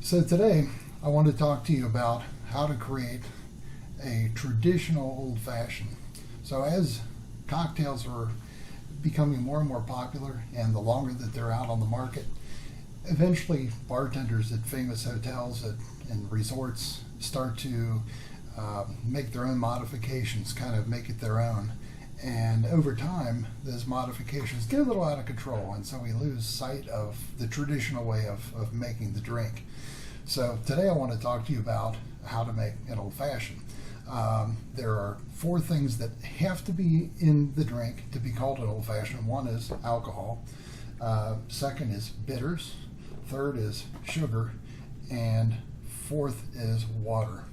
So today I want to talk to you about how to create a traditional old-fashioned. So as cocktails are becoming more and more popular, and the longer that they're out on the market, eventually bartenders at famous hotels and resorts start to make their own modifications, kind of make it their own. And over time, those modifications get a little out of control, and so we lose sight of the traditional way of making the drink. So today I want to talk to you about how to make an old-fashioned. There are 4 things that have to be in the drink to be called an old-fashioned. One is alcohol. Second is bitters. Third is sugar. And fourth is water.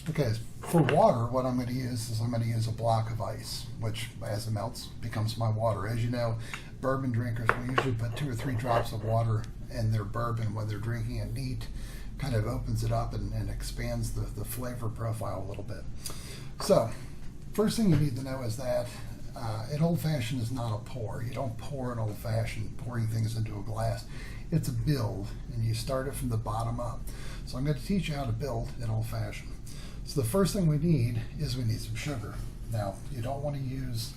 Okay, for water, what I'm going to use is I'm going to use a block of ice, which as it melts becomes my water. As you know, bourbon drinkers will usually put 2 or 3 drops of water in their bourbon when they're drinking it neat. Kind of opens it up and expands the flavor profile a little bit. So, first thing you need to know is that an old-fashioned is not a pour. You don't pour an old-fashioned, pouring things into a glass. It's a build, and you start it from the bottom up. So I'm going to teach you how to build an old-fashioned. So the first thing we need is we need some sugar. Now, you don't want to use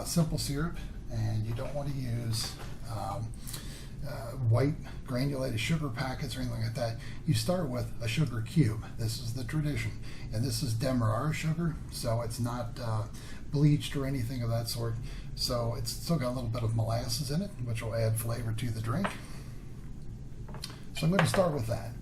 simple syrup, and you don't want to use white granulated sugar packets or anything like that. You start with a sugar cube. This is the tradition. And this is Demerara sugar, so it's not bleached or anything of that sort. So it's still got a little bit of molasses in it, which will add flavor to the drink. So I'm going to start with that.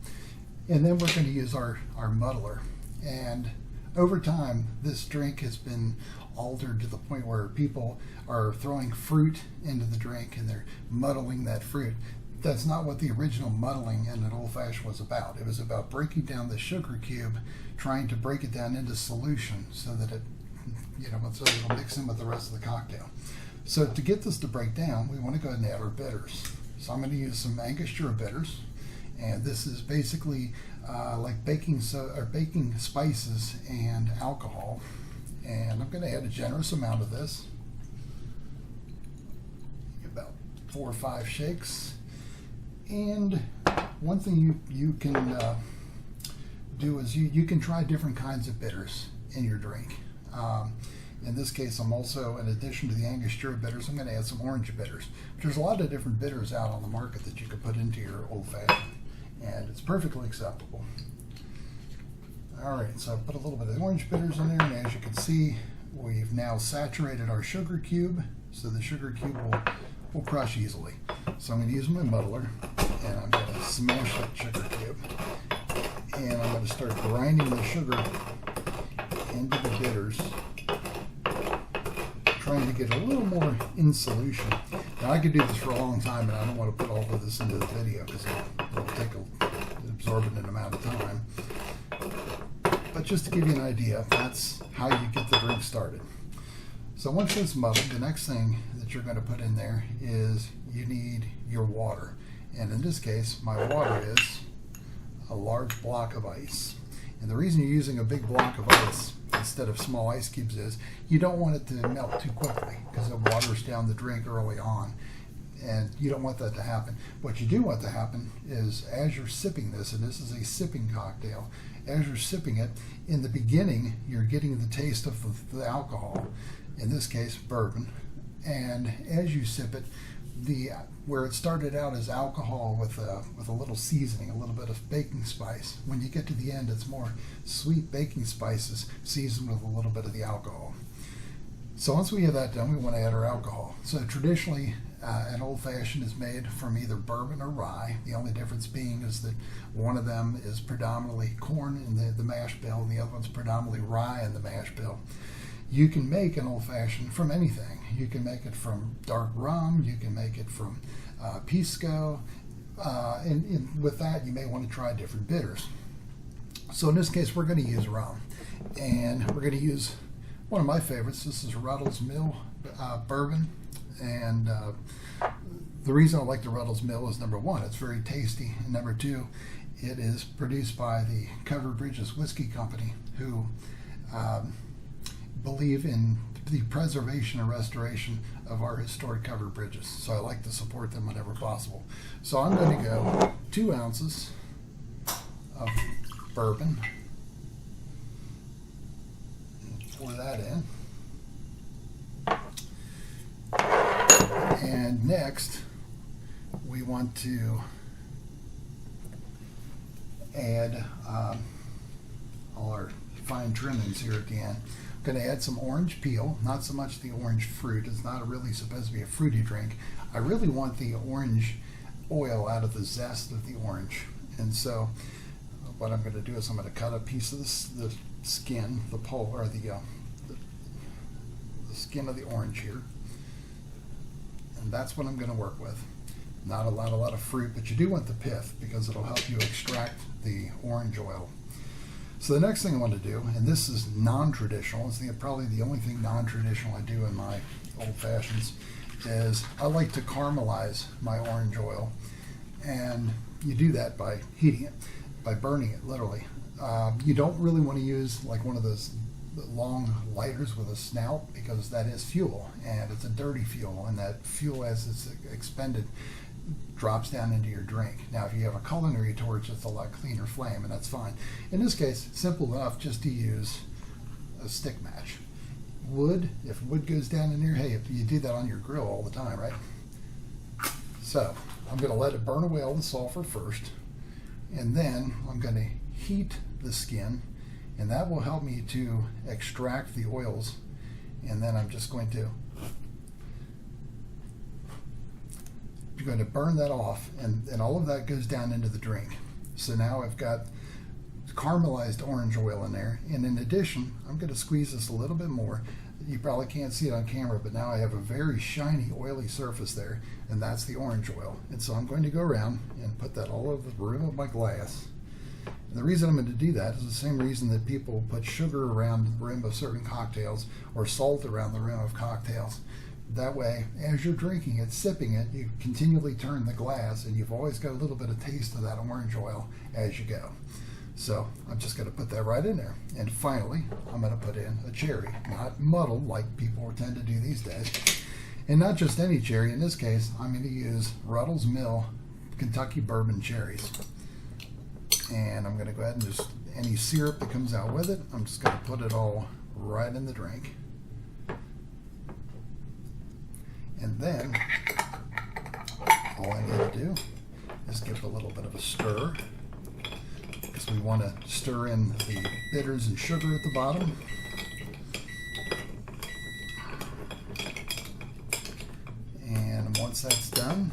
And then we're going to use our muddler. And over time, this drink has been altered to the point where people are throwing fruit into the drink and they're muddling that fruit. That's not what the original muddling in an old-fashioned was about. It was about breaking down the sugar cube, trying to break it down into solution so that it, so it'll mix in with the rest of the cocktail. So to get this to break down, we want to go ahead and add our bitters. So I'm going to use some Angostura bitters, and this is basically like baking spices and alcohol. And I'm going to add a generous amount of this, about 4 or 5 shakes. And one thing you can do is you can try different kinds of bitters in your drink. In this case, I'm also, in addition to the Angostura bitters, I'm going to add some orange bitters. There's a lot of different bitters out on the market that you can put into your old-fashioned, and it's perfectly acceptable. All right, so I put a little bit of orange bitters in there, and as you can see, we've now saturated our sugar cube, so the sugar cube will crush easily. So I'm going to use my muddler, and I'm going to smash that sugar cube, and I'm going to start grinding the sugar into the bitters, trying to get a little more in solution. Now I could do this for a long time, and I don't want to put all of this into the video because it'll take an absorbent amount of time. But just to give you an idea, that's how you get the drink started. So once it's muddled, the next thing that you're going to put in there is you need your water. And in this case, my water is a large block of ice. And the reason you're using a big block of ice instead of small ice cubes is you don't want it to melt too quickly because it waters down the drink early on. And you don't want that to happen. What you do want to happen is as you're sipping this, and this is a sipping cocktail, as you're sipping it, in the beginning, you're getting the taste of the alcohol, in this case, bourbon. And as you sip it, where it started out as alcohol with a little seasoning, a little bit of baking spice, when you get to the end, it's more sweet baking spices seasoned with a little bit of the alcohol. So once we have that done, we want to add our alcohol. So traditionally, an old-fashioned is made from either bourbon or rye. The only difference being is that one of them is predominantly corn in the mash bill, and the other one's predominantly rye in the mash bill. You can make an old-fashioned from anything. You can make it from dark rum. You can make it from pisco. And with that, you may want to try different bitters. So in this case, we're going to use rum. And we're going to use one of my favorites. This is Ruddell's Mill Bourbon. And the reason I like the Ruddell's Mill is, number one, it's very tasty. And number two, it is produced by the Covered Bridges Whisky Company, who believe in the preservation and restoration of our historic covered bridges. So I like to support them whenever possible. So I'm going to go 2 ounces of bourbon. Pour that in. And next, we want to add all our fine trimmings here at the end. I'm going to add some orange peel, not so much the orange fruit. It's not really supposed to be a fruity drink. I really want the orange oil out of the zest of the orange. And so what I'm going to do is I'm going to cut a piece of the skin, the pulp, or the skin of the orange here. And that's what I'm going to work with. Not a lot of fruit, but you do want the pith because it'll help you extract the orange oil. So the next thing I want to do, and this is non-traditional, it's probably the only thing non-traditional I do in my old fashions, is I like to caramelize my orange oil. And you do that by heating it, by burning it, literally. You don't really want to use like one of those long lighters with a snout, because that is fuel, and it's a dirty fuel, and that fuel, as it's expended, drops down into your drink. Now if you have a culinary torch, it's a lot cleaner flame, and that's fine. In this case, simple enough just to use a stick match. Wood, if wood goes down in here, hey, if you do that on your grill all the time, right? So I'm going to let it burn away all the sulfur first, and then I'm going to heat the skin, and that will help me to extract the oils. And then I'm just going to burn that off, and all of that goes down into the drink. So now I've got caramelized orange oil in there, and in addition, I'm going to squeeze this a little bit more. You probably can't see it on camera, but now I have a very shiny, oily surface there, and that's the orange oil. And so I'm going to go around and put that all over the rim of my glass. And the reason I'm going to do that is the same reason that people put sugar around the rim of certain cocktails or salt around the rim of cocktails. That way, as you're drinking it, sipping it, you continually turn the glass, and you've always got a little bit of taste of that orange oil as you go. So I'm just going to put that right in there. And finally, I'm going to put in a cherry, not muddled like people tend to do these days. And not just any cherry. In this case, I'm going to use Ruddell's Mill Kentucky Bourbon cherries. And I'm going to go ahead and just, any syrup that comes out with it, I'm just going to put it all right in the drink. And then all I need to do is give it a little bit of a stir, because we want to stir in the bitters and sugar at the bottom. And once that's done,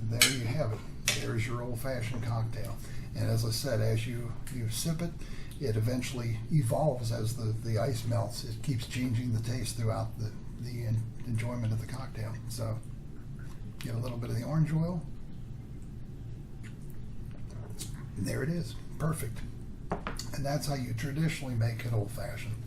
there you have it. There's your old-fashioned cocktail. And as I said, as you sip it, it eventually evolves as the ice melts. It keeps changing the taste throughout the enjoyment of the cocktail. So get a little bit of the orange oil. And there it is. Perfect. And that's how you traditionally make it old-fashioned.